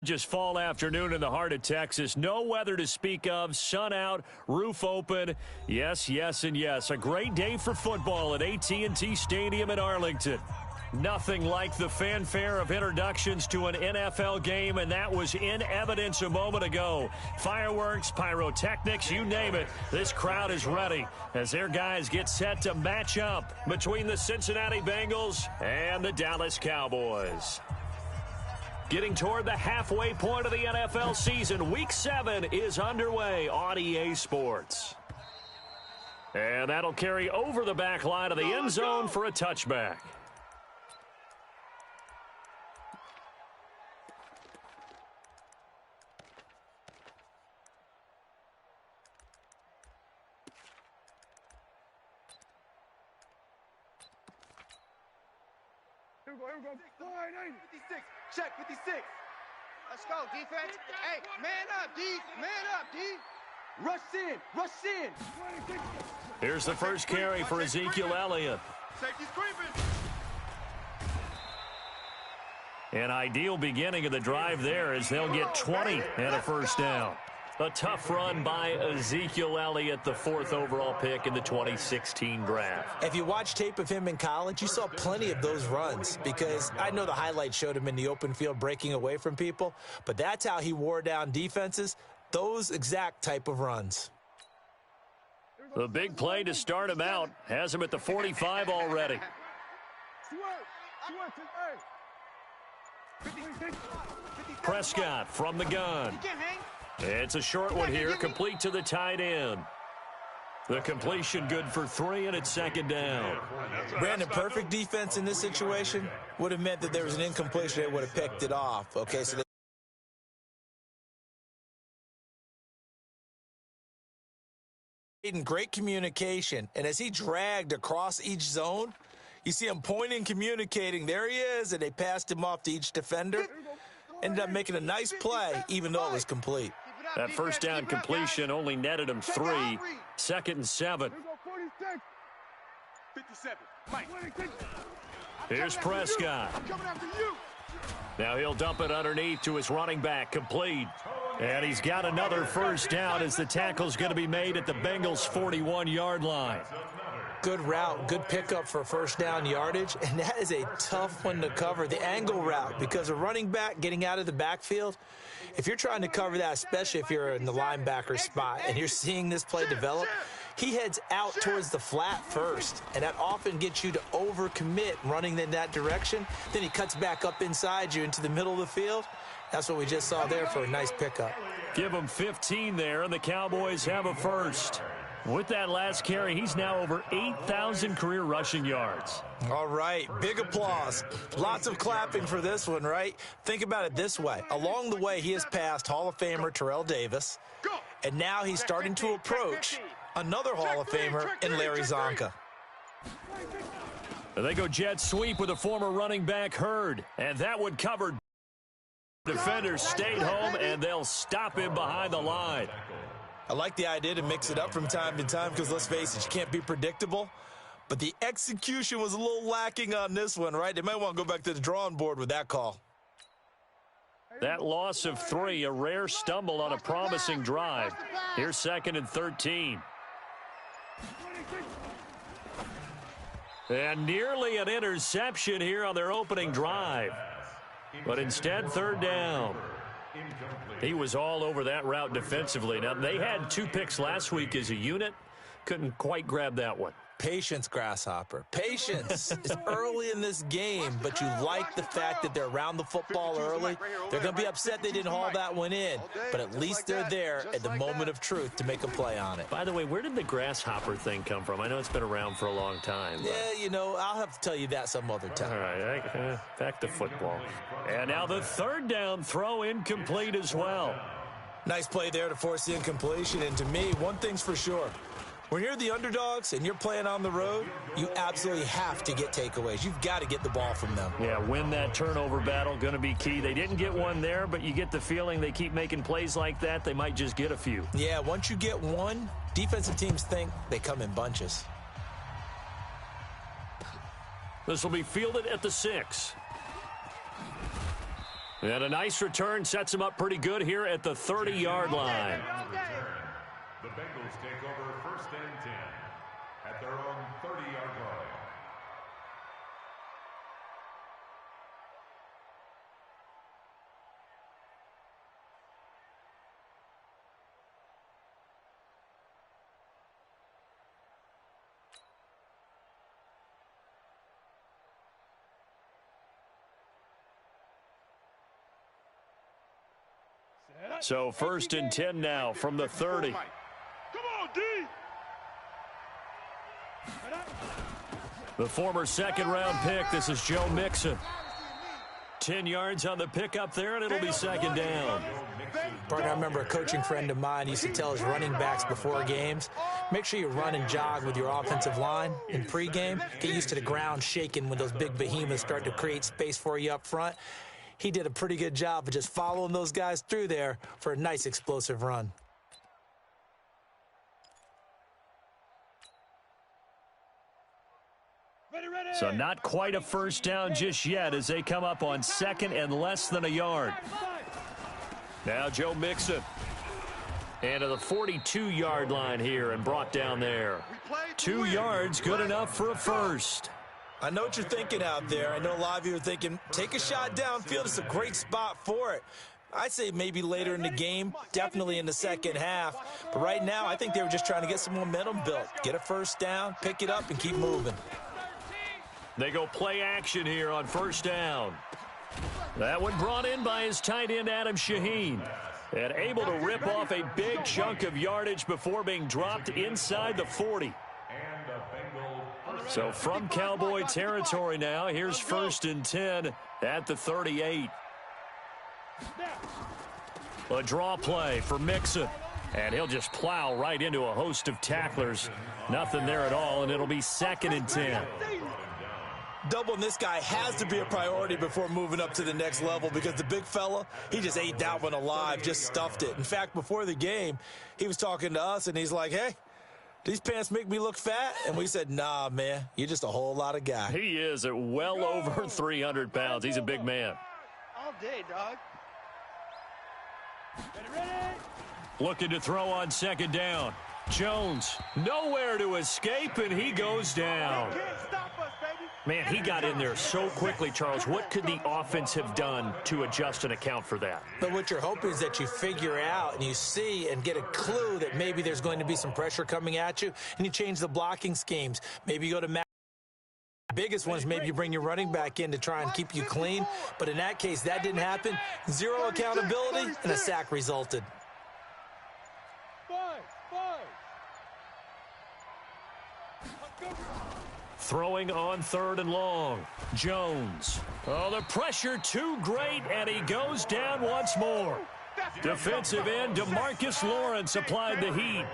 Just fall afternoon in the heart of Texas. No weather to speak of. Sun out, roof open. Yes, yes, and yes. A great day for football at AT&T Stadium in Arlington. Nothing like the fanfare of introductions to an NFL game, and that was in evidence a moment ago. Fireworks, pyrotechnics, you name it. This crowd is ready as their guys get set to match up between the Cincinnati Bengals and the Dallas Cowboys. Getting toward the halfway point of the NFL season, Week 7 is underway on EA Sports. And that'll carry over the back line of the end zone for a touchback. Here we go. 56. Check 56. Let's go, defense. Hey, man up, D. Man up, D. Rush in. Here's the first carry for Ezekiel Elliott. Safety's creeping. An ideal beginning of the drive there as they'll get 20 and a first down. A tough run by Ezekiel Elliott, the 4th overall pick in the 2016 draft. If you watch tape of him in college, you saw plenty of those runs because I know the highlights showed him in the open field breaking away from people, but that's how he wore down defenses, those exact type of runs. The big play to start him out has him at the 45 already. Prescott from the gun. It's a short one here, complete to the tight end. The completion good for 3, and it's second down. Brandon, perfect defense in this situation would have meant that there was an incompletion. They would have picked it off. Okay, so great communication, and as he dragged across each zone, you see him pointing, communicating. There he is, and they passed him off to each defender. Ended up making a nice play, even though it was complete. That first down completion only netted him 3. 2nd and 7. 57. Here's Prescott. Now he'll dump it underneath to his running back, complete. And he's got another first down as the tackle's going to be made at the Bengals' 41-yard line. Good route, good pickup for first down yardage, and that is a tough one to cover, the angle route, because a running back getting out of the backfield, if you're trying to cover that, especially if you're in the linebacker spot and you're seeing this play develop, he heads out towards the flat first, and that often gets you to overcommit running in that direction. Then he cuts back up inside you into the middle of the field. That's what we just saw there for a nice pickup. Give him 15 there, and the Cowboys have a first. With that last carry, he's now over 8,000 career rushing yards. All right, big applause. Lots of clapping for this one, right? Think about it this way. Along the way, he has passed Hall of Famer Terrell Davis, and now he's starting to approach another Hall of Famer in Larry Zonka. They go jet sweep with a former running back, Hurd, and that one covered. Defenders stayed home, and they'll stop him behind the line. I like the idea to mix it up from time to time because, let's face it, you can't be predictable. But the execution was a little lacking on this one, right? They might want to go back to the drawing board with that call. That loss of 3, a rare stumble on a promising drive. Here's 2nd and 13. And nearly an interception here on their opening drive. But instead, 3rd down. He was all over that route defensively. Now, they had 2 picks last week as a unit. Couldn't quite grab that one. Patience, Grasshopper. Patience. It's early in this game, but you like the fact that they're around the football early. They're going to be upset they didn't haul that one in, but at least they're there at the moment of truth to make a play on it. By the way, where did the Grasshopper thing come from? I know it's been around for a long time. But... yeah, you know, I'll have to tell you that some other time. All right, back to football. And now the 3rd down throw incomplete as well. Nice play there to force the incompletion, and to me, one thing's for sure. When you're the underdogs and you're playing on the road, you absolutely have to get takeaways. You've got to get the ball from them. Yeah, win that turnover battle, going to be key. They didn't get one there, but you get the feeling they keep making plays like that, they might just get a few. Yeah, once you get one, defensive teams think they come in bunches. This will be fielded at the 6. And a nice return sets him up pretty good here at the 30-yard line. The Bengals take over 1st and 10 at their own 30-yard line. So 1st and 10 now from the 30. Come on, D. The former second-round pick, this is Joe Mixon. 10 yards on the pickup there, and it'll be 2nd down. Partner, I remember a coaching friend of mine used to tell his running backs before games, make sure you run and jog with your offensive line in pregame. Get used to the ground shaking when those big behemoths start to create space for you up front. He did a pretty good job of just following those guys through there for a nice explosive run. So not quite a first down just yet as they come up on 2nd and less than a yard. Now Joe Mixon. And to the 42-yard line here and brought down there. 2 yards, good enough for a first. I know what you're thinking out there. I know a lot of you are thinking, take a shot downfield. It's a great spot for it. I'd say maybe later in the game, definitely in the second half. But right now, I think they were just trying to get some momentum built. Get a first down, pick it up, and keep moving. They go play action here on 1st down. That one brought in by his tight end, Adam Shaheen. And able to rip off a big chunk of yardage before being dropped inside the 40. So from Cowboy territory now, here's 1st and 10 at the 38. A draw play for Mixon. And he'll just plow right into a host of tacklers. Nothing there at all, and it'll be 2nd and 10. Doubling this guy has to be a priority before moving up to the next level because the big fella, he just ate that one alive, just stuffed it. In fact, before the game, he was talking to us, and he's like, hey, these pants make me look fat? And we said, nah, man, you're just a whole lot of guy. He is at well over 300 pounds. He's a big man. All day, dog. Looking to throw on 2nd down. Jones, nowhere to escape, and he goes down. Man, he got in there so quickly, Charles. What could the offense have done to adjust and account for that? But what you're hoping is that you figure out and you see and get a clue that maybe there's going to be some pressure coming at you, and you change the blocking schemes. Maybe you go to the biggest ones, maybe you bring your running back in to try and keep you clean. But in that case, that didn't happen. Zero accountability, and a sack resulted. Throwing on 3rd and long. Jones. Oh, the pressure too great, and he goes down once more. Defensive end DeMarcus Lawrence applied the heat.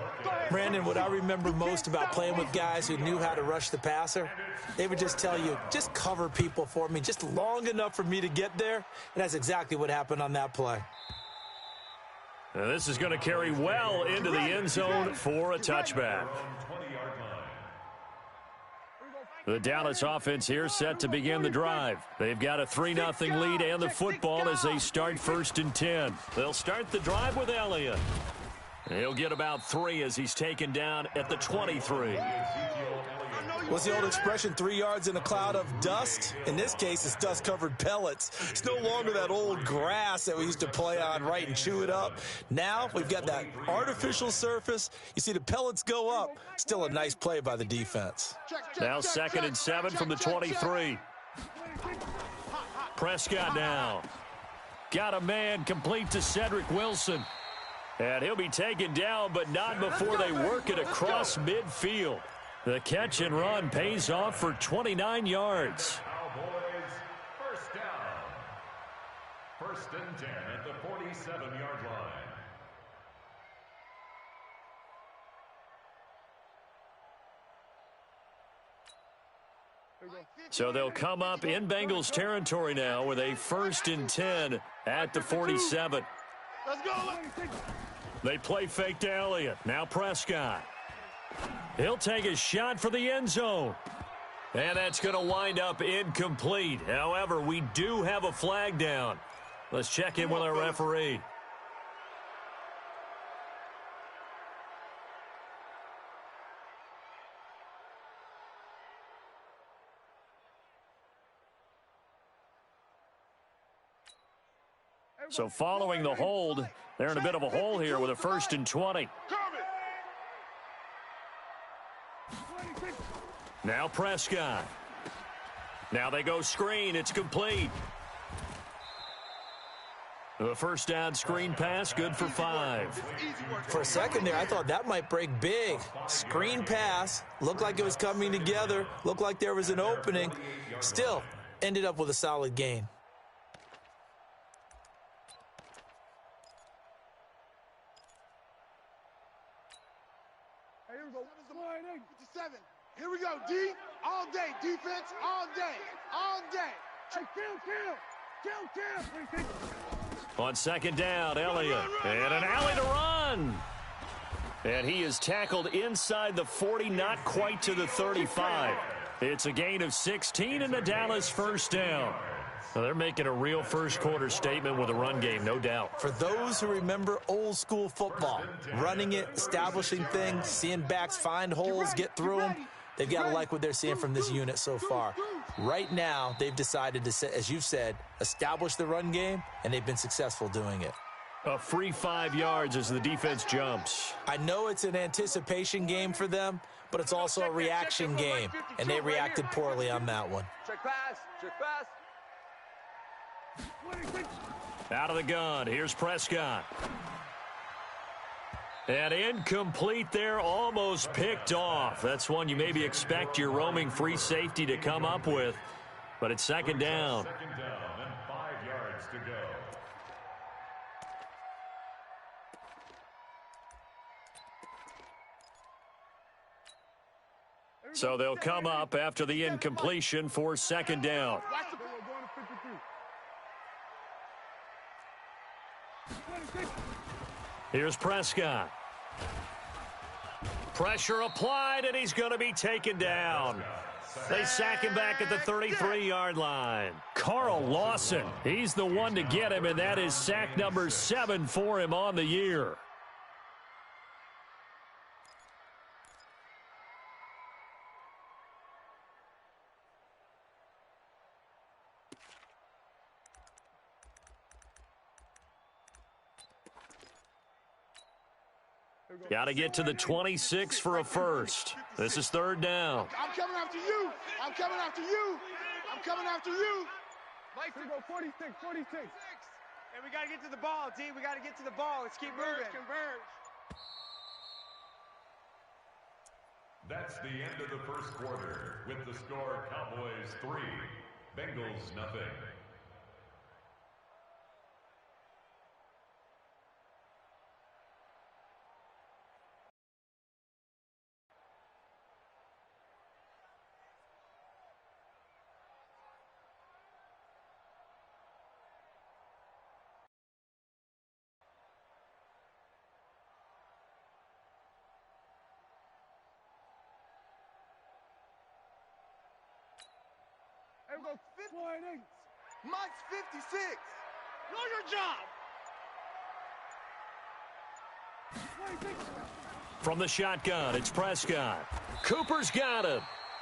Brandon, what I remember most about playing with guys who knew how to rush the passer, they would just tell you, just cover people for me, just long enough for me to get there. And that's exactly what happened on that play. Now this is going to carry well into the end zone for a touchback. The Dallas offense here set to begin the drive. They've got a 3-0 lead and the football as they start 1st and 10. They'll start the drive with Elliott. He'll get about 3 as he's taken down at the 23. What's the old expression, 3 yards in a cloud of dust? In this case, it's dust-covered pellets. It's no longer that old grass that we used to play on, right, and chew it up. Now we've got that artificial surface. You see the pellets go up. Still a nice play by the defense. Now 2nd and 7 from the 23. Prescott now. Got a man complete to Cedric Wilson. And he'll be taken down, but not before they work it across midfield. The catch and run pays off for 29 yards. Cowboys, first down. 1st and 10 at the 47-yard line. So they'll come up in Bengals territory now with a 1st and 10 at the 47. Let's go. They play fake to Elliott. Now Prescott. He'll take a shot for the end zone. And that's going to wind up incomplete. However, we do have a flag down. Let's check in with our referee. So following the hold, they're in a bit of a hole here with a 1st and 20. Now Prescott. Now they go screen. It's complete. The first down screen pass, good for 5. For a second there, I thought that might break big. Screen pass, looked like it was coming together, looked like there was an opening. Still, ended up with a solid gain. Here we go. 57. Here we go, D. All day. Defense, all day. All day. Hey, kill. On 2nd down, Elliott. And an alley to run. And he is tackled inside the 40, not quite to the 35. It's a gain of 16 and the Dallas 1st down. Now they're making a real first-quarter statement with a run game, no doubt. For those who remember old-school football, running it, establishing things, seeing backs find holes, get through them, they've got to like what they're seeing from this unit so far. Right now, they've decided to, as you've said, establish the run game, and they've been successful doing it. A free 5 yards as the defense jumps. I know it's an anticipation game for them, but it's also a reaction game, and they reacted poorly on that one. Check pass. Out of the gun, here's Prescott. And incomplete there, almost picked off. That's one you maybe expect your roaming free safety to come up with. But it's 2nd down. 2nd down and 5 yards to go. So they'll come up after the incompletion for 2nd down. Here's Prescott. Pressure applied, and he's going to be taken down. They sack him back at the 33-yard line. Carl Lawson, he's the one to get him, and that is sack number 7 for him on the year. Got to get to the 26 for a first. This is 3rd down. I'm coming after you. Mike, go 46. And we got to get to the ball, D. We got to get to the ball. Let's keep moving. Converge. That's the end of the 1st quarter with the score Cowboys 3, Bengals nothing. Here we go. 58. Mike's 56. Know your job. From the shotgun, it's Prescott. Cooper's got him.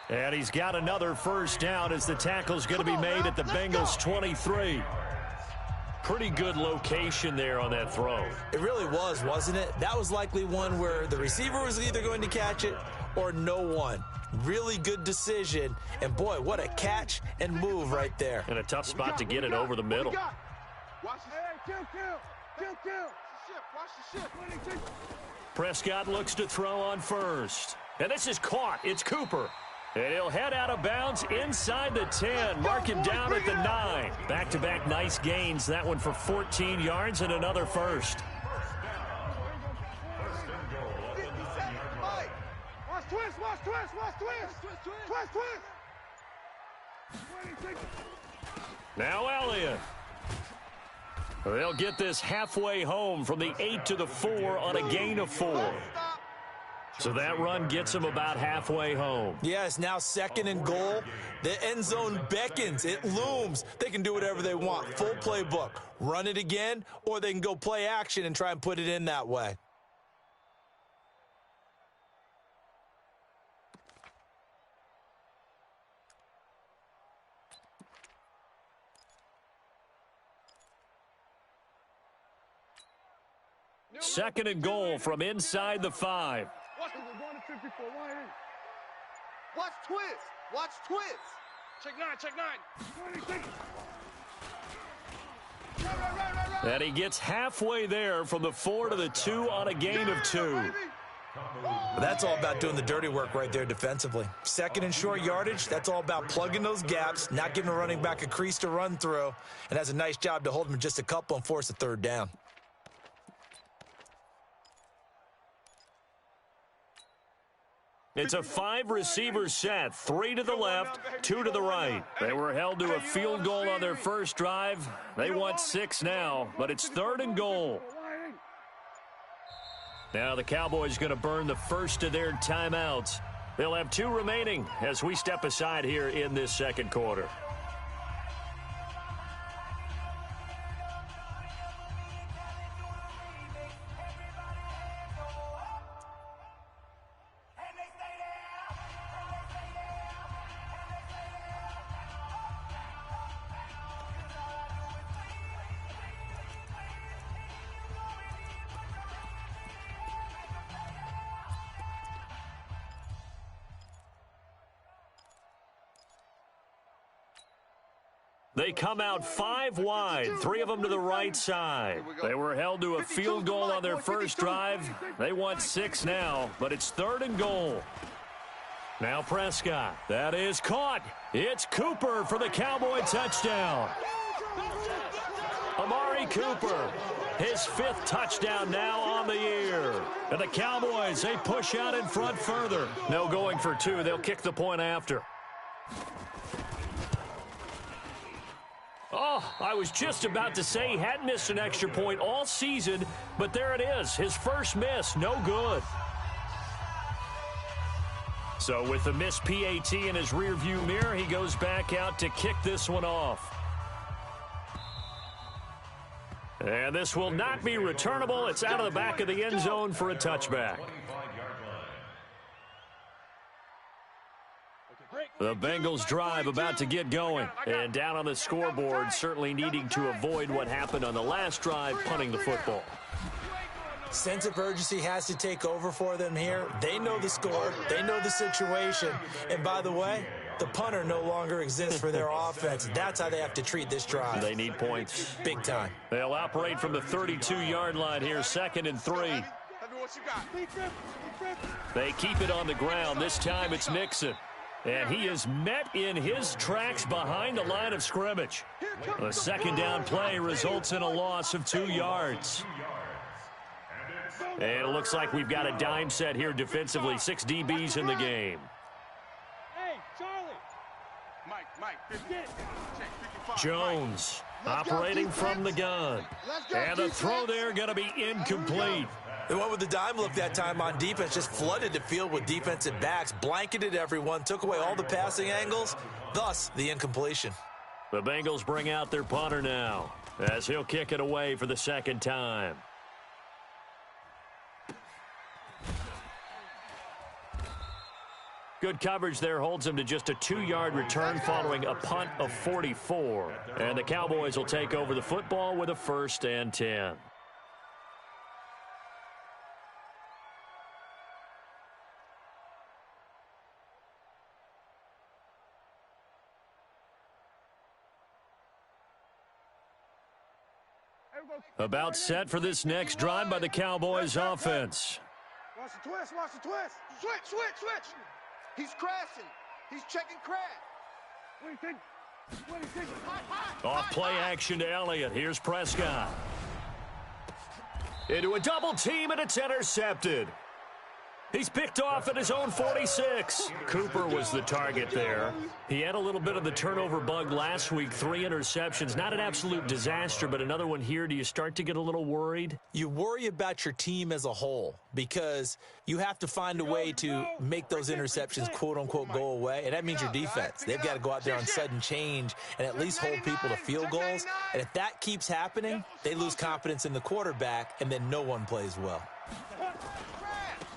And he's got another 1st down as the tackle's going to be made at the Bengals 23. Pretty good location there on that throw. It really was, wasn't it? That was likely one where the receiver was either going to catch it or no one. Really good decision. And, boy, what a catch and move right there. And a tough spot to get it over the middle. Watch the ship. Prescott looks to throw on 1st. And this is caught. It's Cooper. And he'll head out of bounds inside the 10. Mark him down at the 9. Back-to-back nice gains. That one for 14 yards and another first. Twist. Now Elliott. They'll get this halfway home from the 8 to the 4 on a gain of 4. So that run gets him about halfway home. Yeah, it's now 2nd and goal. The end zone beckons. It looms. They can do whatever they want. Full playbook. Run it again, or they can go play action and try and put it in that way. Second and goal from inside the 5. Watch twist. Watch twist. Check 9, check 9. And he gets halfway there from the 4 to the 2 on a gain of 2. That's all about doing the dirty work right there defensively. 2nd and short yardage, that's all about plugging those gaps, not giving a running back a crease to run through, and has a nice job to hold him just a couple and force a 3rd down. It's a 5-receiver set, 3 to the left, 2 to the right. They were held to a field goal on their first drive. They want 6 now, but it's 3rd and goal. Now the Cowboys going to burn the first of their timeouts. They'll have 2 remaining as we step aside here in this second quarter. They come out 5 wide, 3 of them to the right side. They were held to a field goal on their first drive. They want 6 now, but it's 3rd and goal. Now Prescott. That is caught. It's Cooper for the Cowboy touchdown. Amari Cooper, his 5th touchdown now on the year. And the Cowboys, they push out in front further. No going for 2. They'll kick the point after. Oh, I was just about to say he hadn't missed an extra point all season, but there it is. His first miss, no good. So with the missed PAT in his rearview mirror, he goes back out to kick this one off. And this will not be returnable. It's out of the back of the end zone for a touchback. The Bengals drive about to get going. And down on the scoreboard, certainly needing to avoid what happened on the last drive, punting the football. Sense of urgency has to take over for them here. They know the score. They know the situation. And by the way, the punter no longer exists for their offense. That's how they have to treat this drive. They need points. Big time. They'll operate from the 32-yard line here, 2nd and 3. They keep it on the ground. This time it's Mixon. And he is met in his tracks behind the line of scrimmage. The 2nd down play results in a loss of 2 yards. And it looks like we've got a dime set here defensively. 6 DBs in the game. Hey, Charlie. Mike. Jones operating from the gun. And the throw there going to be incomplete. They went with the dime look that time on defense, just flooded the field with defensive backs, blanketed everyone, took away all the passing angles, thus the incompletion. The Bengals bring out their punter now as he'll kick it away for the 2nd time. Good coverage there holds him to just a 2-yard return following a punt of 44. And the Cowboys will take over the football with a 1st and 10. About set for this next drive by the Cowboys offense. Watch the twist, watch the twist. Switch. He's crashing. He's checking crash. Off play action to Elliott. Here's Prescott. Into a double team, and it's intercepted. He's picked off at his own 46. Cooper was the target there. He had a little bit of the turnover bug last week, 3 interceptions. Not an absolute disaster, but another one here. Do you start to get a little worried? You worry about your team as a whole because you have to find a way to make those interceptions, quote-unquote, go away, and that means your defense. They've got to go out there on sudden change and at least hold people to field goals, and if that keeps happening, they lose confidence in the quarterback, and then no one plays well.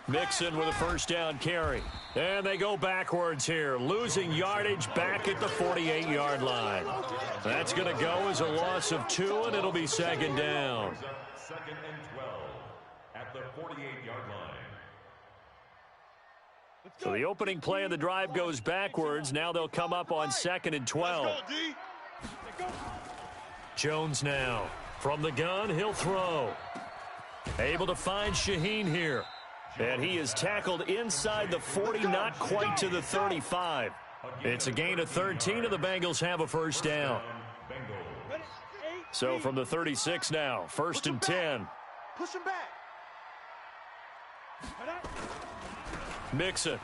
Mixon with a first down carry. And they go backwards here, losing yardage back at the 48-yard line. That's going to go as a loss of 2, and it'll be second down. Second and 12 at the 48-yard line. So the opening play of the drive goes backwards. Now they'll come up on second and 12. Jones now. From the gun, he'll throw. Able to find Shaheen here. And he is tackled inside the 40, not quite to the 35. It's a gain of 13, and the Bengals have a first down. So from the 36 now, first and 10. Push him back. Mixon.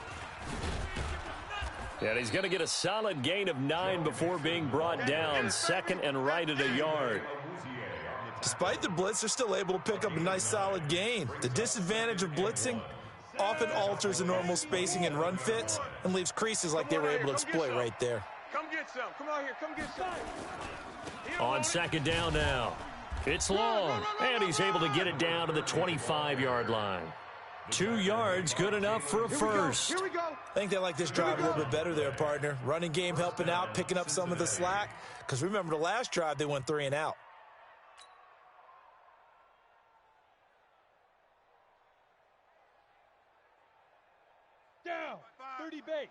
And he's going to get a solid gain of 9 before being brought down. Second and right at a yard. Despite the blitz, they're still able to pick up a nice solid gain. The disadvantage of blitzing often alters the normal spacing and run fits and leaves creases like they were able to exploit right there. Come get some. Come on here. Come get some. On second down now. It's long, and he's able to get it down to the 25-yard line. 2 yards, good enough for a first. Here we go. I think they like this drive a little bit better there, partner. Running game helping out, picking up some of the slack. Because remember, the last drive, they went 3 and out. Down. 30 base.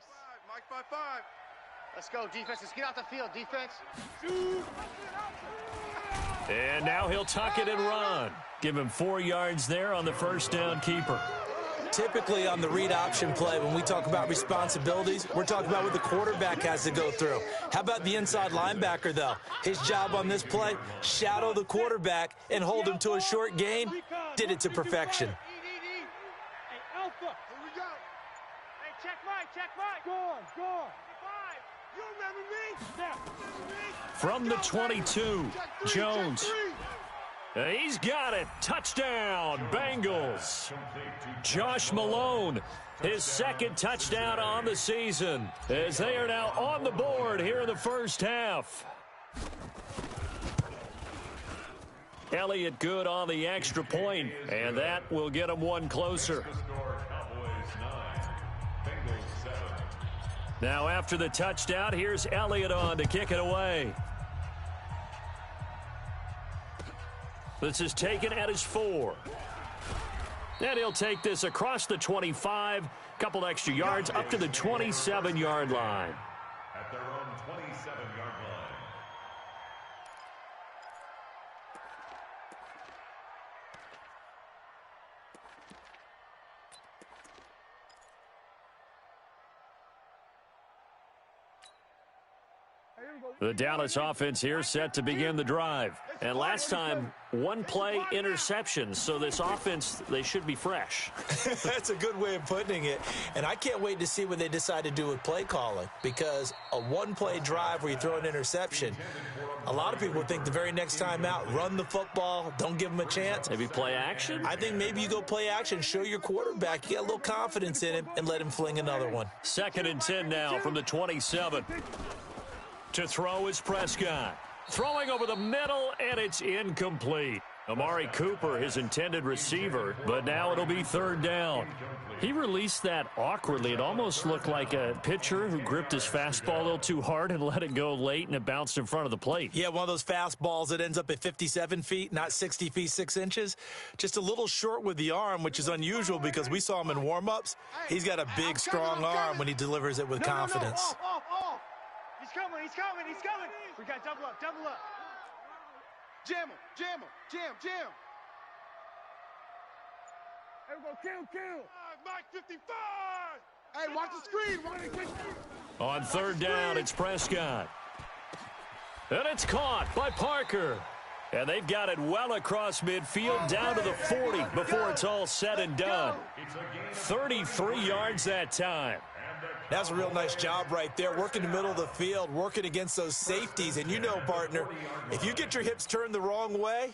Mike 5-5. Let's go, defense. Let's get out the field, defense. And now he'll tuck it and run. Give him 4 yards there on the first down keeper. Typically on the read option play, when we talk about responsibilities, we're talking about what the quarterback has to go through. How about the inside linebacker, though? His job on this play, shadow the quarterback and hold him to a short gain. Did it to perfection. Hey, Alpha. Here we go. Hey, check Mike. Gone. 5. You remember me? Now. From the 22, Jones. He's got it. Touchdown, Bengals. Josh Malone, his second touchdown on the season, as they are now on the board here in the first half. Elliott good on the extra point, and that will get him 1 closer. Now after the touchdown, here's Elliott on to kick it away. This is taken at his 4. And he'll take this across the 25, couple extra yards up to the 27-yard line. At their own 27-yard line. The Dallas offense here set to begin the drive. And last time, 1 play interception. So this offense, they should be fresh. That's a good way of putting it. And I can't wait to see what they decide to do with play calling, because a 1-play drive where you throw an interception, a lot of people think the very next time out, run the football, don't give them a chance. Maybe play action? I think maybe you go play action, show your quarterback, you got a little confidence in him, and let him fling another one. Second and 10 now from the 27. To throw is Prescott. Throwing over the middle, and it's incomplete. Amari Cooper, his intended receiver, but now it'll be third down. He released that awkwardly. It almost looked like a pitcher who gripped his fastball a little too hard and let it go late, and it bounced in front of the plate. Yeah, one of those fastballs that ends up at 57 feet, not 60 feet, 6 inches. Just a little short with the arm, which is unusual because we saw him in warm-ups. He's got a big, strong arm when he delivers it with confidence. Off. He's coming. We got double up. Jam him. Jam. Hey, we go kill. Mike 55. Hey, watch the screen. On third down, it's Prescott. And it's caught by Parker. And they've got it well across midfield down to the 40 before it's all said and done. 33 yards that time. That's a real nice job right there, working the middle of the field, working against those safeties. And you know, partner, if you get your hips turned the wrong way,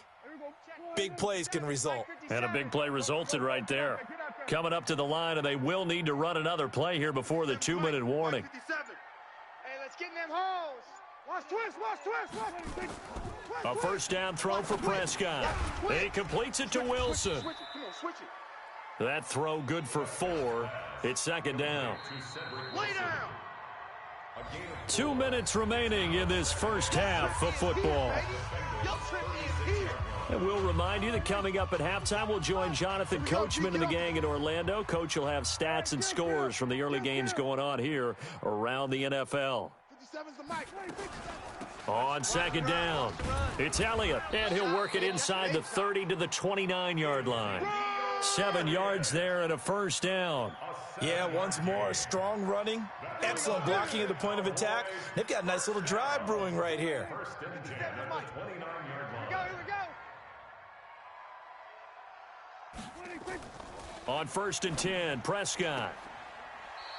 big plays can result. And a big play resulted right there. Coming up to the line, and they will need to run another play here before the 2-minute warning. Hey, let's get in them holes. Watch twist. A first down throw for Prescott. He completes it to Wilson. That throw good for 4. It's second down. Lay down. 2 minutes remaining in this first half of football. And we'll remind you that coming up at halftime, we'll join Jonathan Coachman and the gang in Orlando. Coach will have stats and scores from the early games going on here around the NFL. On second down, it's Elliott, and he'll work it inside the 30 to the 29-yard line. 7 yards there and a first down. Yeah, once more, strong running, excellent blocking at the point of attack. They've got a nice little drive brewing right here. On 1st and 10, Prescott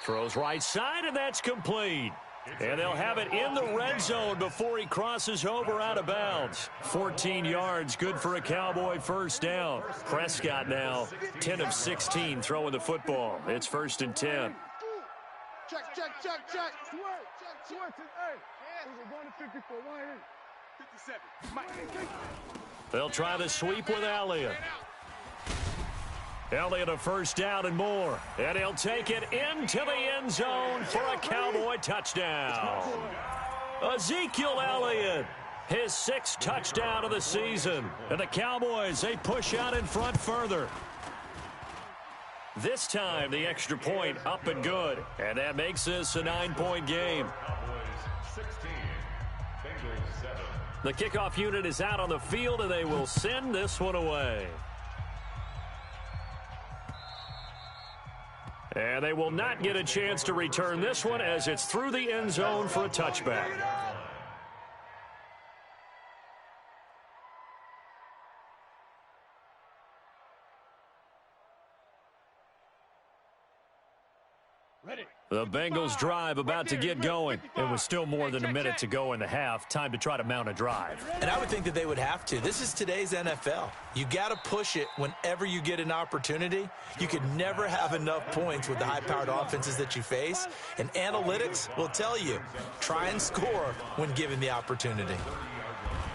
throws right side, and that's complete. And they'll have it in the red zone before he crosses over out of bounds. 14 yards, good for a Cowboy first down. Prescott now 10 of 16 throwing the football. It's 1st and 10. Check. We're going to 54. 57. They'll try the sweep with Elliott. Elliott a first down and more. And he'll take it into the end zone for a Cowboy touchdown. Ezekiel Elliott, his 6th touchdown of the season. And the Cowboys, they push out in front further. This time, the extra point up and good. And that makes this a 9-point game. The kickoff unit is out on the field, and they will send this one away. And they will not get a chance to return this one as it's through the end zone for a touchback. The Bengals drive about to get going. It was still more than a minute to go in the half. Time to try to mount a drive. And I would think that they would have to. This is today's NFL. You got to push it whenever you get an opportunity. You could never have enough points with the high-powered offenses that you face. And analytics will tell you, try and score when given the opportunity.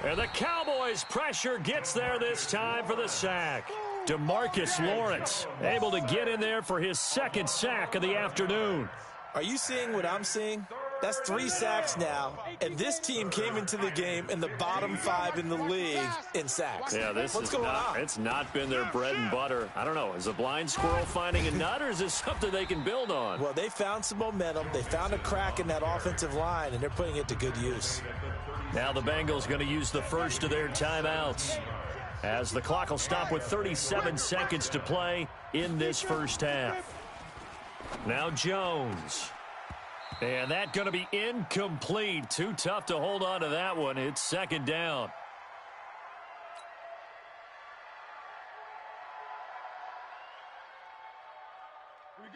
And the Cowboys' pressure gets there this time for the sack. DeMarcus Lawrence able to get in there for his 2nd sack of the afternoon. Are you seeing what I'm seeing? That's 3 sacks now, and this team came into the game in the bottom 5 in the league in sacks. Yeah, What's going on? It's not been their bread and butter. I don't know. Is a blind squirrel finding a nut, or is this something they can build on? Well, they found some momentum. They found a crack in that offensive line, and they're putting it to good use. Now the Bengals going to use the first of their timeouts, as the clock will stop with 37 seconds to play in this first half. Now Jones. And that going to be incomplete. Too tough to hold on to that one. It's 2nd down.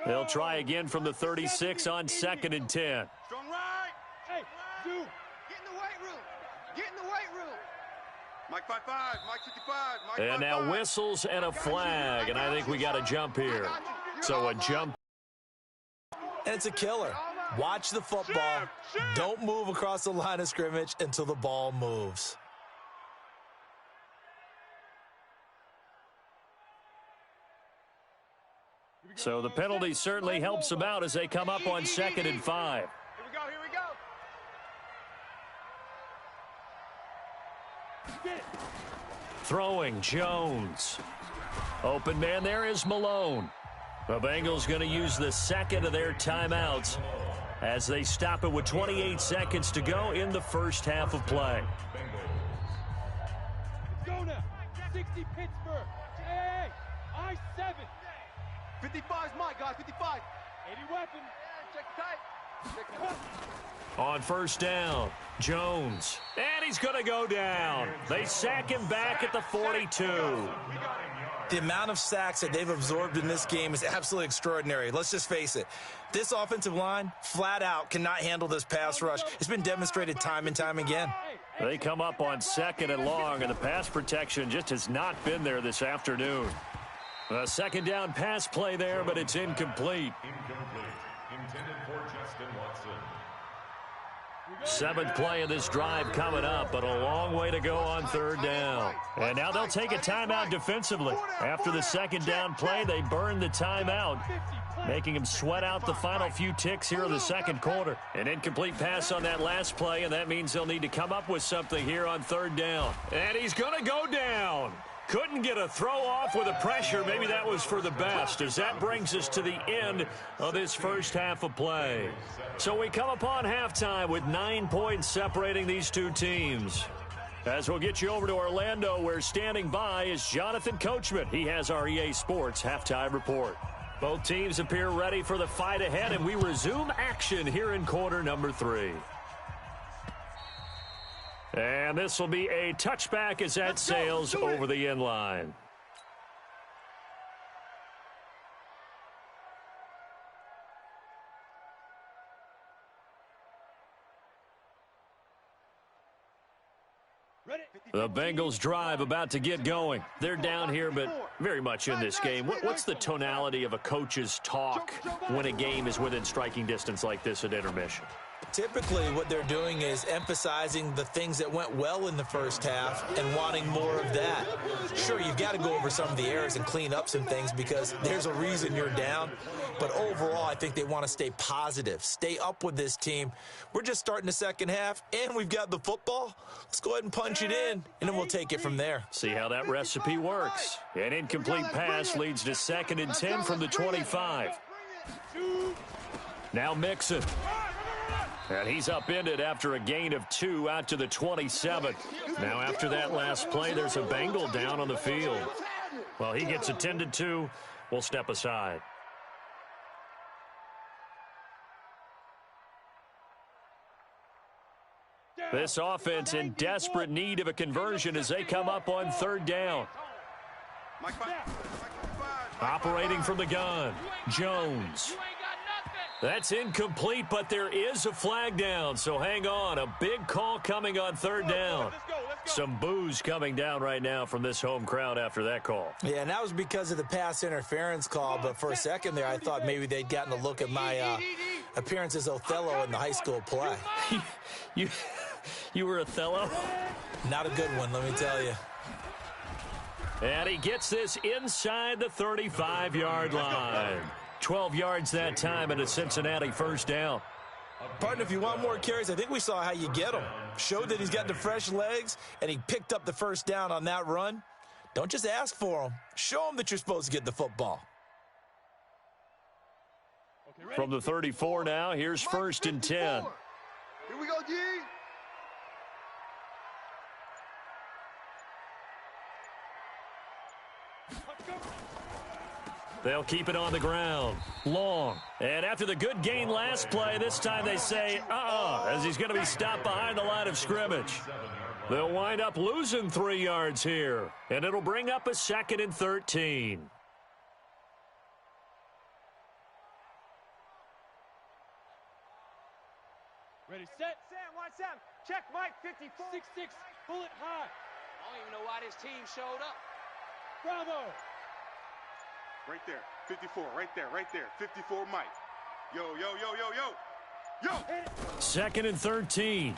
They'll try again from the 36 on 2nd and 10. Strong right. Hey, dude. Get in the weight room. Get in the weight room. Mike 5-5, Mike 55, Mike 5-5. And now whistles and a flag, and I think we got a jump here. So a jump. And it's a killer. Watch the football. Don't move across the line of scrimmage until the ball moves. So the penalty certainly helps them out as they come up on 2nd and 5. Here we go. Throwing Jones. Open man there is Malone. The Bengals going to use the 2nd of their timeouts as they stop it with 28 seconds to go in the first half of play. Let's go now. 60 Pittsburgh. Hey, I-7. 55's Mike, guys, 55. 80 weapon. Check tight. On first down, Jones. And he's going to go down. They sack him back at the 42. The amount of sacks that they've absorbed in this game is absolutely extraordinary. Let's just face it. This offensive line, flat out, cannot handle this pass rush. It's been demonstrated time and time again. They come up on 2nd and long, and the pass protection just has not been there this afternoon. A second down pass play there, but it's incomplete. Intended for Justin Watson. 7th play of this drive coming up, but a long way to go on 3rd down. And now they'll take a timeout defensively. After the second down play, they burn the timeout, making him sweat out the final few ticks here in the second quarter. An incomplete pass on that last play, and that means they'll need to come up with something here on 3rd down. And he's going to go down. Couldn't get a throw off with the pressure. Maybe that was for the best, as that brings us to the end of this first half of play. So we come upon halftime with 9 points separating these two teams. As we'll get you over to Orlando, where standing by is Jonathan Coachman. He has our EA Sports halftime report. Both teams appear ready for the fight ahead, and we resume action here in quarter number 3. And this will be a touchback as that sails over the end line. The Bengals drive about to get going. They're down here, but very much in this game. What's the tonality of a coach's talk when a game is within striking distance like this at intermission? Typically, what they're doing is emphasizing the things that went well in the first half and wanting more of that. Sure, you've got to go over some of the errors and clean up some things because there's a reason you're down. But overall, I think they want to stay positive, stay up with this team. We're just starting the second half, and we've got the football. Let's go ahead and punch it in, and then we'll take it from there. See how that recipe works. An incomplete pass leads to 2nd and 10 from the 25. Now Mixon. And he's upended after a gain of 2 out to the 27. Now after that last play, there's a Bengal down on the field. Well, he gets attended to. We'll step aside. This offense in desperate need of a conversion as they come up on 3rd down. Operating from the gun, Jones. That's incomplete, but there is a flag down, so hang on. A big call coming on 3rd down. Some boos coming down right now from this home crowd after that call. Yeah, and that was because of the pass interference call, but for a second there, I thought maybe they'd gotten a look at my appearance as Othello in the high school play. You were Othello? Not a good one, let me tell you. And he gets this inside the 35-yard line. 12 yards that time and a Cincinnati first down. Partner, if you want more carries, I think we saw how you get them. Showed that he's got the fresh legs, and he picked up the first down on that run. Don't just ask for him. Show him that you're supposed to get the football. From the 34 now, here's 1st and 10. Here we go, D. They'll keep it on the ground. Long. And after the good gain last play, this time they say, as he's going to be stopped behind the line of scrimmage. They'll wind up losing 3 yards here, and it'll bring up a 2nd and 13. Ready, set. Sam, watch Sam. Check Mike, 54. 6-6, bullet high. I don't even know why this team showed up. Bravo. Right there, 54, right there, 54 Mike. Yo, yo, yo, yo, yo. Yo! 2nd and 13.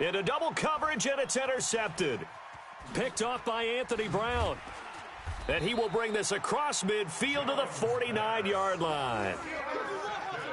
Into double coverage, and it's intercepted. Picked off by Anthony Brown. And he will bring this across midfield to the 49-yard line.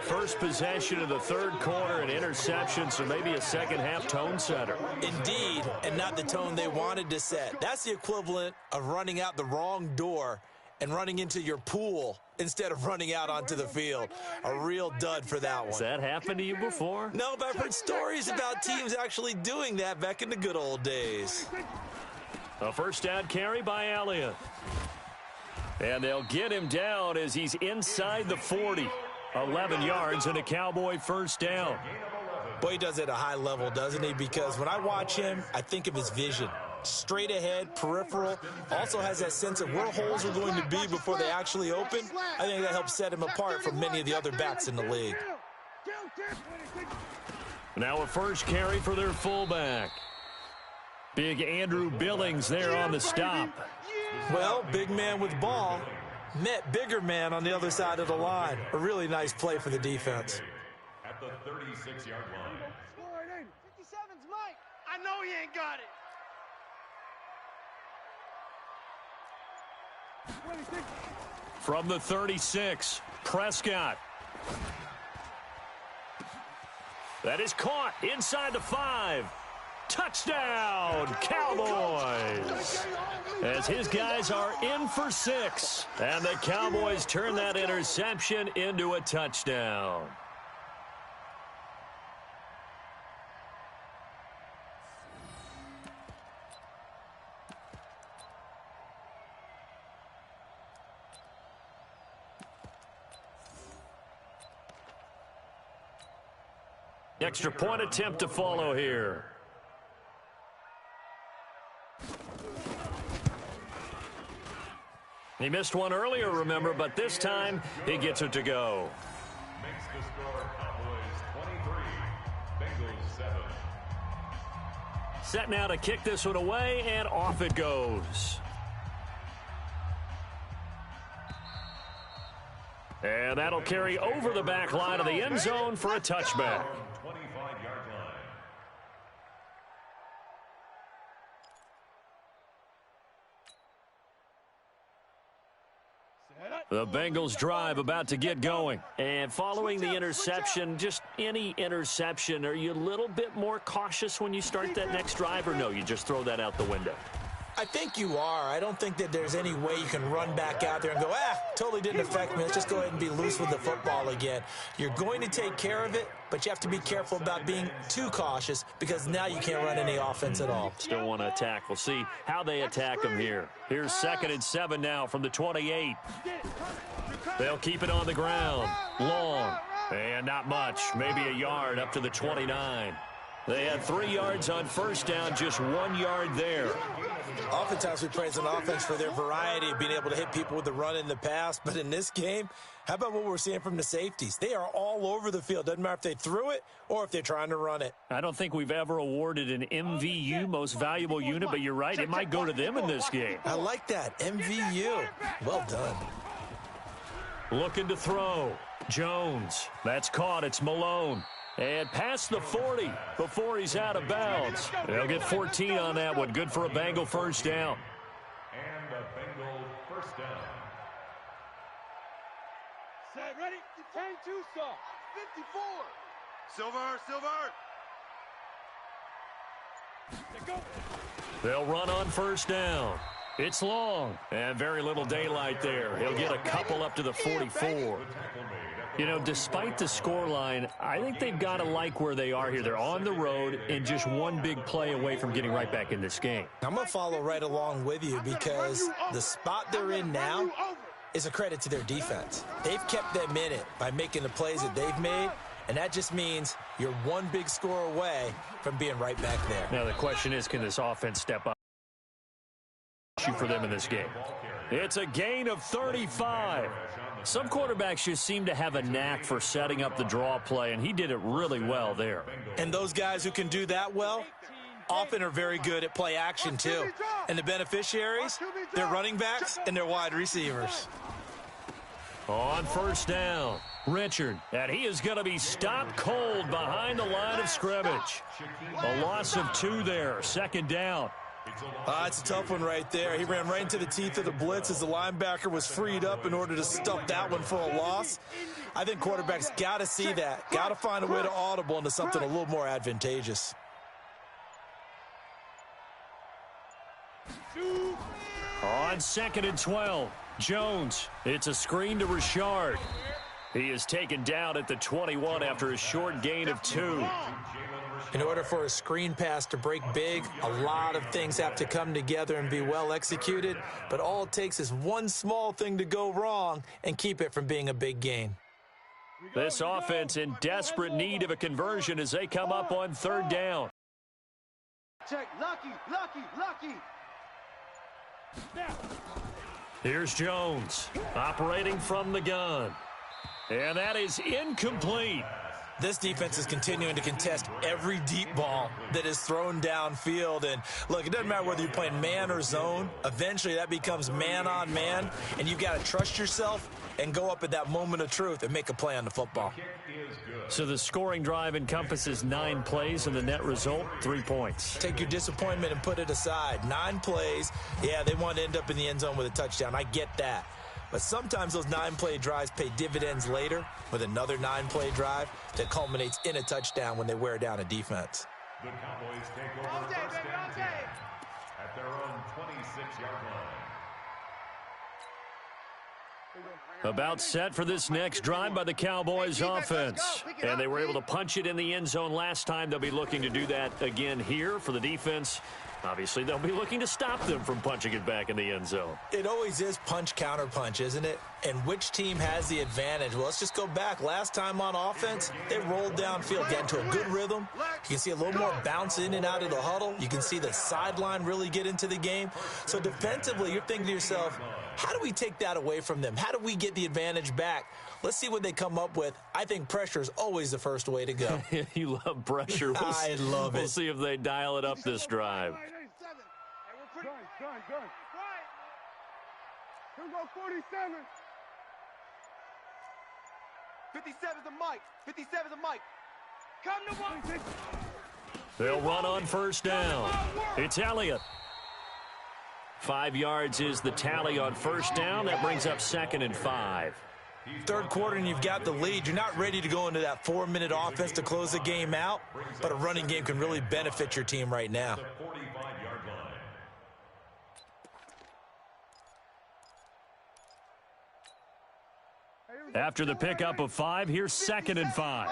First possession of the 3rd quarter, an interception, so maybe a second-half tone setter. Indeed, and not the tone they wanted to set. That's the equivalent of running out the wrong door and running into your pool instead of running out onto the field. A real dud for that one. Has that happened to you before? No, but I've heard stories about teams actually doing that back in the good old days. A first down carry by Elliott. And they'll get him down as he's inside the 40. 11 yards and a Cowboy first down. Boy, he does it at a high level, doesn't he? Because when I watch him, I think of his vision. Straight ahead, peripheral, also has that sense of where holes are going to be before they actually open. I think that helps set him apart from many of the other backs in the league. Now a first carry for their fullback. Big Andrew Billings there on the stop. Well, big man with ball met bigger man on the other side of the line. A really nice play for the defense. At the 36-yard line. 57's Mike. I know he ain't got it. From the 36, Prescott. That is caught inside the 5. Touchdown, Cowboys! As his guys are in for 6. And the Cowboys turn that interception into a touchdown. Extra point attempt to follow here. He missed one earlier, remember, but this time he gets it to go. Makes the score Cowboys 23, Bengals 7. Set now to kick this one away, and off it goes. And that'll carry over the back line of the end zone for a touchback. 25-yard line. The Bengals drive about to get going. And following the interception, just any interception, are you a little bit more cautious when you start that next drive, or no, you just throw that out the window? I think you are. I don't think that there's any way you can run back out there and go, totally didn't affect me. Let's just go ahead and be loose with the football again. You're going to take care of it, but you have to be careful about being too cautious because now you can't run any offense at all. Still want to attack. We'll see how they attack them here. Here's 2nd and 7 now from the 28. They'll keep it on the ground. Long. And not much. Maybe a yard up to the 29. They had 3 yards on first down, just 1 yard there. Oftentimes we praise an offense for their variety of being able to hit people with the run in the pass. But in this game, how about what we're seeing from the safeties? They are all over the field. Doesn't matter if they threw it or if they're trying to run it. I don't think we've ever awarded an MVU, most valuable unit, but you're right. It might go to them in this game. I like that. MVU. Well done. Looking to throw. Jones. That's caught. It's Malone. And past the 40 before he's out of bounds. They'll get 14 on that one. Good for a Bengal first down. And a Bengal first down. Set, ready? 10-2 stop. 54. Silver. Go. They'll run on first down. It's long. And very little daylight there. He'll get a couple up to the 44. You know, despite the scoreline, I think they've got to like where they are here. They're on the road and just one big play away from getting right back in this game. I'm going to follow right along with you because the spot they're in now is a credit to their defense. They've kept them in it by making the plays that they've made, and that just means you're one big score away from being right back there. Now the question is, can this offense step up for them in this game? It's a gain of 35. Some quarterbacks just seem to have a knack for setting up the draw play, and he did it really well there. And those guys who can do that well often are very good at play action too. And the beneficiaries, they're running backs and they're wide receivers. On first down, Richard, and he is going to be stopped cold behind the line of scrimmage. A loss of 2 there, 2nd down. It's a tough one right there. He ran right into the teeth of the blitz as the linebacker was freed up in order to stuff that one for a loss. I think quarterbacks got to see that, got to find a way to audible into something a little more advantageous. On 2nd and 12, Jones. It's a screen to Richard. He is taken down at the 21 after a short gain of 2. In order for a screen pass to break big, a lot of things have to come together and be well executed, but all it takes is one small thing to go wrong and keep it from being a big gain. This offense in desperate need of a conversion as they come up on third down. Check. Lucky. Here's Jones operating from the gun. And that is incomplete. This defense is continuing to contest every deep ball that is thrown downfield. And, look, it doesn't matter whether you're playing man or zone. Eventually, that becomes man on man, and you've got to trust yourself and go up at that moment of truth and make a play on the football. So the scoring drive encompasses 9 plays, and the net result, 3 points. Take your disappointment and put it aside. 9 plays. Yeah, they want to end up in the end zone with a touchdown. I get that. But sometimes those 9-play drives pay dividends later with another 9-play drive that culminates in a touchdown when they wear down a defense. The Cowboys take over first and 10 at their own 26-yard line. About set for this next drive by the Cowboys offense. And they were able to punch it in the end zone last time. They'll be looking to do that again here for the defense. Obviously, they'll be looking to stop them from punching it back in the end zone. It always is punch, counter punch, isn't it? And which team has the advantage? Well, let's just go back. Last time on offense, they rolled downfield, got into a good rhythm. You can see a little more bounce in and out of the huddle. You can see the sideline really get into the game. So defensively, you're thinking to yourself, how do we take that away from them? How do we get the advantage back? Let's see what they come up with. I think pressure is always the first way to go. You love pressure. I love it. We'll see if they dial it up this drive. Done. Here we go, 47. 57's the mic. 57's the mic. Come to one. They'll run on first down. It's Elliott. 5 yards is the tally on first down. That brings up 2nd and 5. Third quarter and you've got the lead. You're not ready to go into that 4-minute offense to close the game out, but a running game can really benefit your team right now. After the pickup of 5, here's 2nd and 5.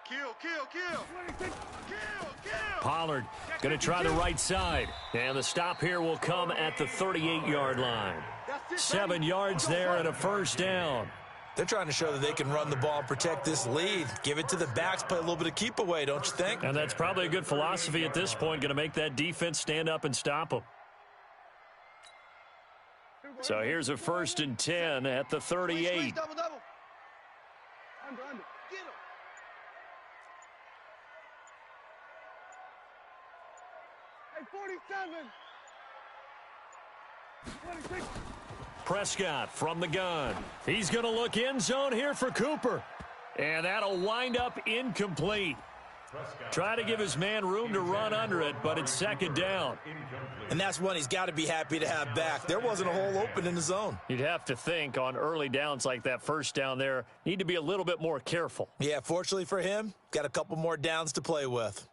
Kill. Pollard going to try the right side. And the stop here will come at the 38-yard line. 7 yards there and a first down. They're trying to show that they can run the ball and protect this lead. Give it to the backs, play a little bit of keep away, don't you think? And that's probably a good philosophy at this point, going to make that defense stand up and stop them. So here's a 1st and 10 at the 38. Under. Get him. Hey, 47. 26. Prescott from the gun. He's going to look end zone here for Cooper. And that'll wind up incomplete. Try to give his man room to run under it, but it's 2nd down. And that's one he's got to be happy to have back. There wasn't a hole open in the zone. You'd have to think on early downs like that first down there, need to be a little bit more careful. Yeah, fortunately for him, got a couple more downs to play with.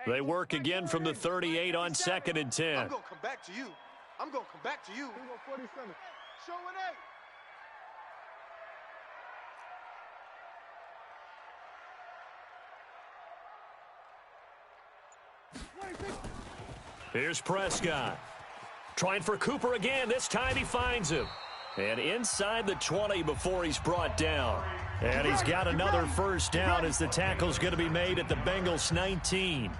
They work again from the 38 on 2nd and 10. I'm going to come back to you. 47. Show an 8. Here's Prescott. Trying for Cooper again. This time he finds him. And inside the 20 before he's brought down. And he's got another first down as the tackle's going to be made at the Bengals 19.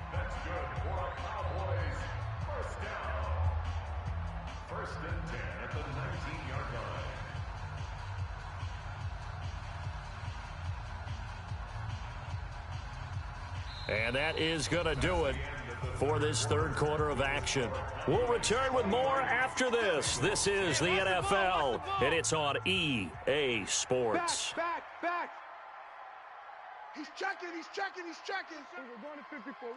And that is going to do it for this third quarter of action. We'll return with more after this. This is the NFL, and it's on EA Sports. Back. He's checking. We're going to 54.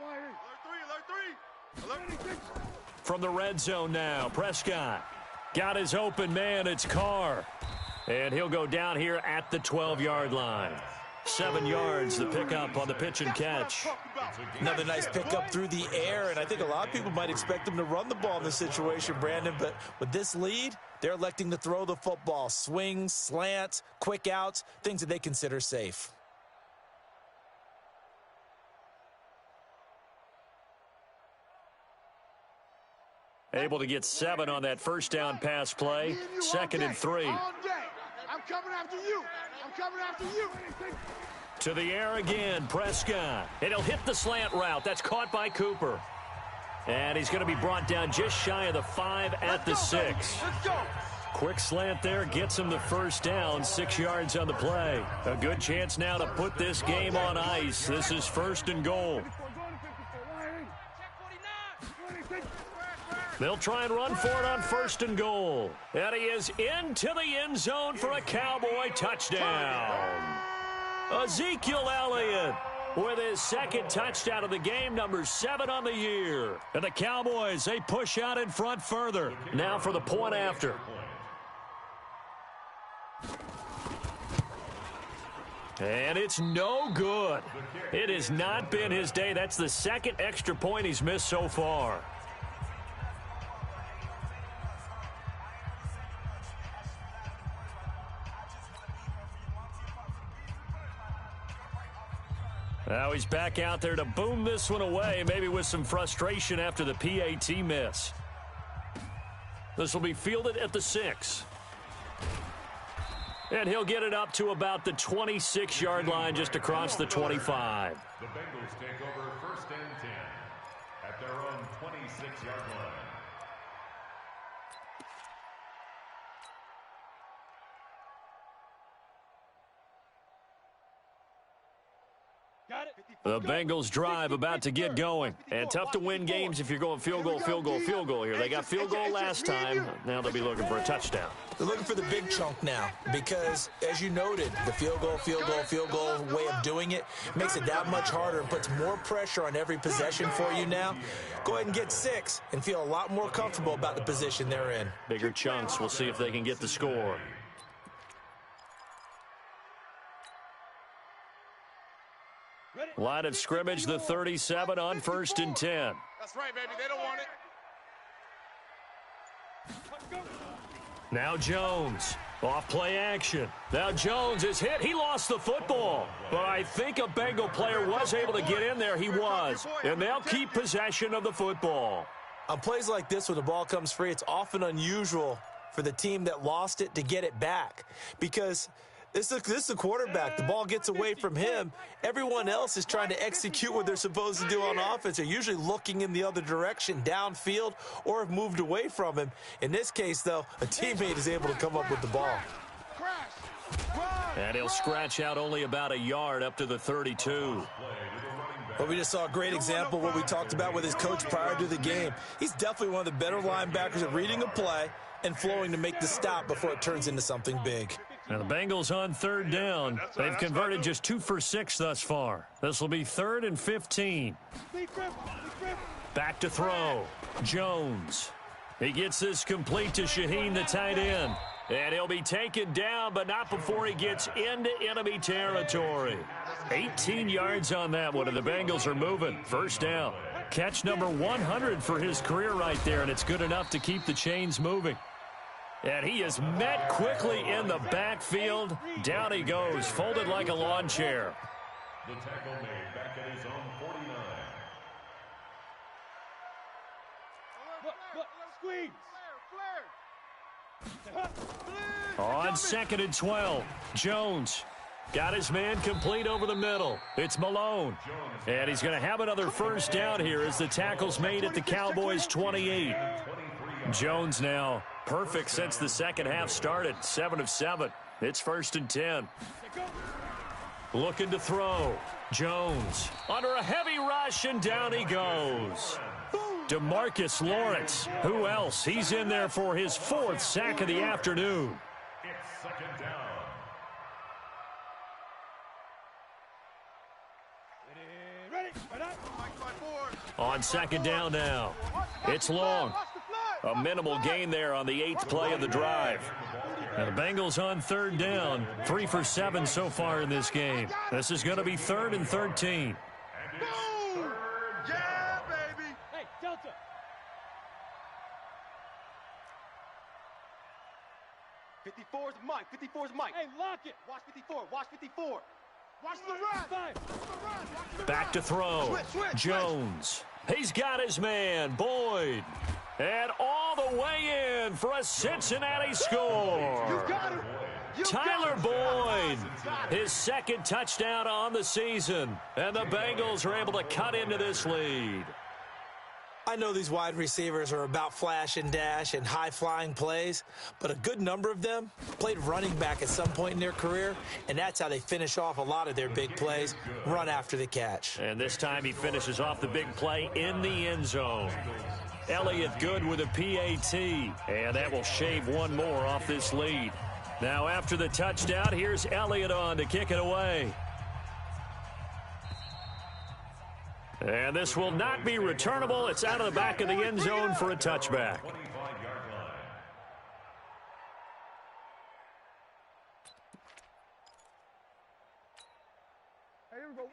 Alert 3. From the red zone now, Prescott got his open man. It's Carr. And he'll go down here at the 12-yard line. 7 yards, the pickup on the pitch and catch. Another nice pickup through the air, and I think a lot of people might expect them to run the ball in this situation, Brandon, but with this lead, they're electing to throw the football. Swings, slants, quick outs, things that they consider safe. Able to get 7 on that first down pass play. 2nd and 3. coming after you. I'm coming after you. To the air again, Prescott. And he'll hit the slant route. That's caught by Cooper. And he's going to be brought down just shy of the 5 at the 6. Let's go. Quick slant there gets him the first down, 6 yards on the play. A good chance now to put this game on ice. This is 1st and goal. They'll try and run for it on 1st and goal. And he is into the end zone for a Cowboy touchdown. Ezekiel Elliott with his 2nd touchdown of the game, number 7 on the year. And the Cowboys, they push out in front further. Now for the point after. And it's no good. It has not been his day. That's the 2nd extra point he's missed so far. Now he's back out there to boom this one away, maybe with some frustration after the PAT miss. This will be fielded at the 6. And he'll get it up to about the 26-yard line, just across the 25. The Bengals take over 1st and 10 at their own 26-yard line. The Bengals drive about to get going. And tough to win games if you're going field goal here. They got field goal last time. Now they'll be looking for a touchdown. They're looking for the big chunk now because, as you noted, the field goal way of doing it makes it that much harder and puts more pressure on every possession for you now. Go ahead and get 6 and feel a lot more comfortable about the position they're in. Bigger chunks. We'll see if they can get the score. Line of scrimmage, the 37 on 1st and 10. That's right, baby. They don't want it. Now Jones, off play action. Now Jones is hit. He lost the football. But I think a Bengal player was able to get in there. He was. And they'll keep possession of the football. On plays like this where the ball comes free, it's often unusual for the team that lost it to get it back because this is the quarterback. The ball gets away from him. Everyone else is trying to execute what they're supposed to do on offense. They're usually looking in the other direction, downfield, or have moved away from him. In this case, though, a teammate is able to come up with the ball. And he'll scratch out only about a yard up to the 32. Well, we just saw a great example of what we talked about with his coach prior to the game. He's definitely one of the better linebackers at reading a play and flowing to make the stop before it turns into something big. Now the Bengals on 3rd down. They've converted just 2 for 6 thus far. This will be 3rd and 15. Back to throw. Jones. He gets this complete to Shaheen, the tight end. And he'll be taken down, but not before he gets into enemy territory. 18 yards on that one, and the Bengals are moving. 1st down. Catch number 100 for his career right there, and it's good enough to keep the chains moving. And he is met quickly in the backfield. Down he goes, folded like a lawn chair. The tackle made back at his own 49. On 2nd and 12, Jones got his man complete over the middle. It's Malone. And he's going to have another 1st down here as the tackle's made at the Cowboys' 28. Jones now perfect since the 2nd half started. 7 of 7. It's 1st and 10. Looking to throw. Jones under a heavy rush, and down he goes. DeMarcus Lawrence. Who else? He's in there for his 4th sack of the afternoon. It's 2nd down. On 2nd down now. It's long. A minimal gain there on the 8th play of the drive. Now the Bengals on 3rd down. 3 for 7 so far in this game. This is going to be 3rd and 13. Yeah, baby. Hey, Delta. 54 is Mike. 54 is Mike. Hey, lock it. Watch 54. Watch 54. Watch the run. Five. Back to throw. Jones. He's got his man, Boyd. And all the way in for a Cincinnati score. You got it. Tyler Boyd, his second touchdown on the season. And the Bengals are able to cut into this lead. I know these wide receivers are about flash and dash and high-flying plays, but a good number of them played running back at some point in their career, and that's how they finish off a lot of their big plays, run after the catch. And this time he finishes off the big play in the end zone. Elliott good with a PAT, and that will shave one more off this lead. Now after the touchdown, here's Elliott on to kick it away. And this will not be returnable. It's out of the back of the end zone for a touchback.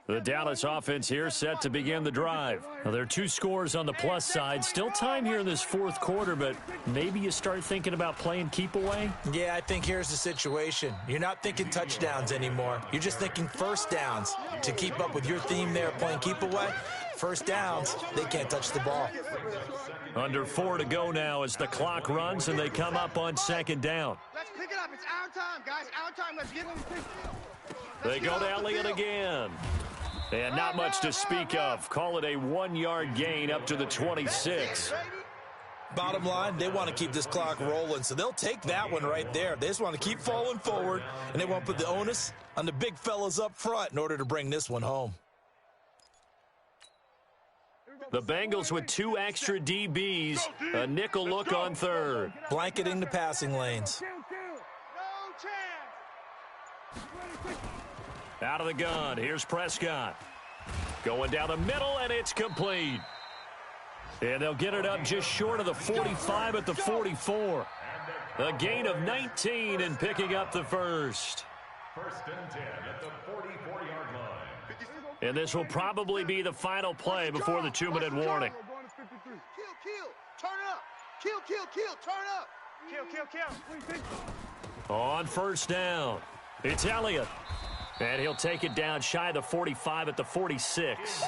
The Dallas offense here set to begin the drive. Now, there are two scores on the plus side. Still time here in this fourth quarter, but maybe you start thinking about playing keep away? Yeah, I think here's the situation. You're not thinking touchdowns anymore. You're just thinking first downs. To keep up with your theme there, playing keep away, first downs, they can't touch the ball. Under 4 to go now as the clock runs and they come up on second down. Let's pick it up. It's our time, guys. Our time. Let's get them. They go to Elliott again. And not much to speak of. Call it a 1-yard gain up to the 26. Bottom line, they want to keep this clock rolling, so they'll take that one right there. They just want to keep falling forward, and they want to put the onus on the big fellas up front in order to bring this one home. The Bengals with 2 extra DBs, a nickel look on third. Blanketing the passing lanes. No chance. Out of the gun, here's Prescott. Going down the middle, and it's complete. And they'll get it up just short of the 45 at the 44. A gain of 19 and picking up the first. First and 10 at the 44-yard line. And this will probably be the final play before the 2-minute warning. Kill. Turn up. Kill. Turn up. Kill. On first down, it's Elliott. And he'll take it down shy of the 45 at the 46. Yeah,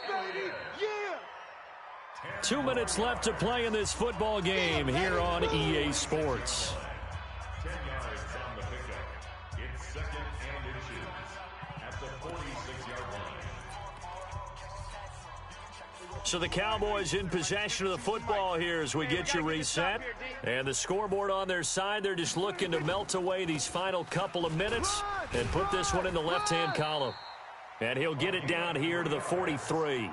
baby. Yeah. 2 minutes left to play in this football game here on EA Sports. 10 yards on the pickup. It's second and inches at the 46-yard line. So the Cowboys in possession of the football here as we get you reset. And the scoreboard on their side, they're just looking to melt away these final couple of minutes and put this one in the left-hand column. And he'll get it down here to the 43.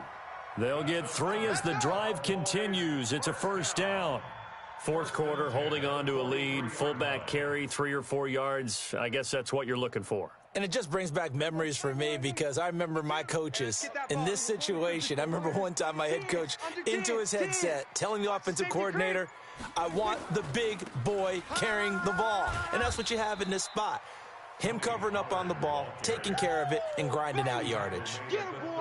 They'll get 3 as the drive continues. It's a first down. Fourth quarter, holding on to a lead. Fullback carry, 3 or 4 yards. I guess that's what you're looking for. And it just brings back memories for me because I remember my coaches in this situation. I remember one time my head coach into his headset telling the offensive coordinator, I want the big boy carrying the ball. And that's what you have in this spot. Him covering up on the ball, taking care of it, and grinding out yardage.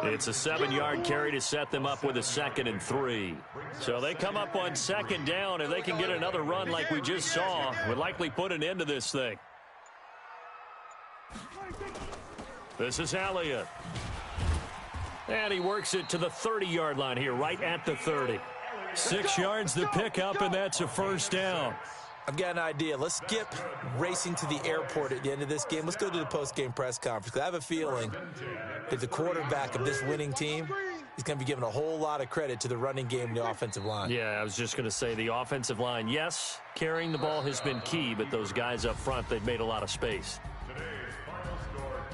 It's a 7-yard carry to set them up with a 2nd and 3. So they come up on second down, and they can get another run like we just saw. Would likely put an end to this thing. This is Elliott. And he works it to the 30-yard line here, right at the 30. 6 yards to pick up, and that's a first down. I've got an idea. Let's skip racing to the airport at the end of this game. Let's go to the post-game press conference. I have a feeling that the quarterback of this winning team is going to be giving a whole lot of credit to the running game and the offensive line. Yeah, I was just going to say the offensive line, yes, carrying the ball has been key, but those guys up front, they've made a lot of space.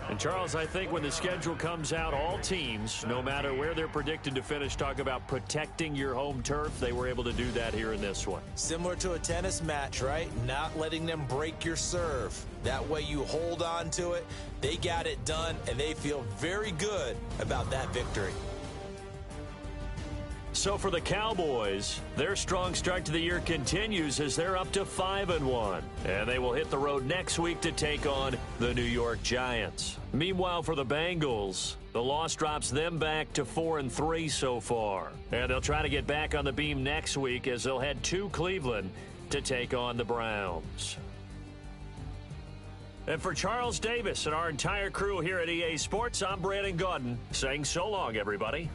And, Charles, I think when the schedule comes out, all teams, no matter where they're predicted to finish, talk about protecting your home turf. They were able to do that here in this one. Similar to a tennis match, right? Not letting them break your serve. That way you hold on to it. They got it done, and they feel very good about that victory. So for the Cowboys, their strong start to the year continues as they're up to 5-1. And they will hit the road next week to take on the New York Giants. Meanwhile, for the Bengals, the loss drops them back to 4-3 so far. And they'll try to get back on the beam next week as they'll head to Cleveland to take on the Browns. And for Charles Davis and our entire crew here at EA Sports, I'm Brandon Gaudin saying so long, everybody.